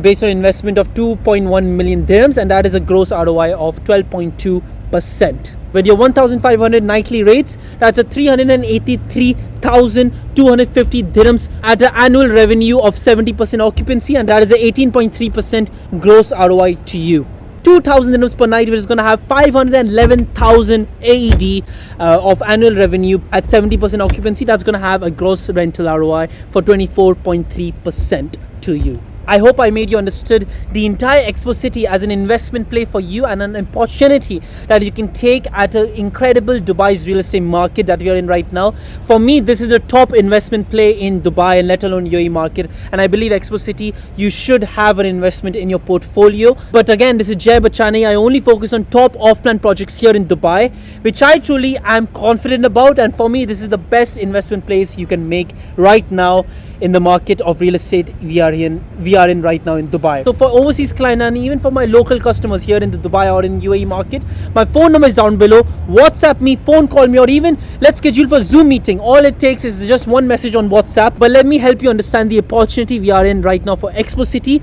based on investment of 2.1 million dirhams, and that is a gross ROI of 12.2%. With your 1,500 nightly rates, that's a 383,250 dirhams at an annual revenue of 70% occupancy, and that is a 18.3% gross ROI to you. 2,000 dirhams per night, which is going to have 511,000 AED of annual revenue at 70% occupancy. That's going to have a gross rental ROI for 24.3% to you. I hope I made you understood the entire Expo City as an investment play for you and an opportunity that you can take at an incredible Dubai's real estate market that we are in right now. For me, this is the top investment play in Dubai and let alone UAE market. And I believe Expo City, you should have an investment in your portfolio. But again, this is Jay Bachani. I only focus on top off-plan projects here in Dubai, which I truly am confident about. And for me, this is the best investment place you can make right now in the market of real estate we are in right now in Dubai. So for overseas clients and even for my local customers here in the Dubai or in UAE market, my phone number is down below. WhatsApp me, phone call me, or even let's schedule for Zoom meeting. All it takes is just one message on WhatsApp. But let me help you understand the opportunity we are in right now for Expo City.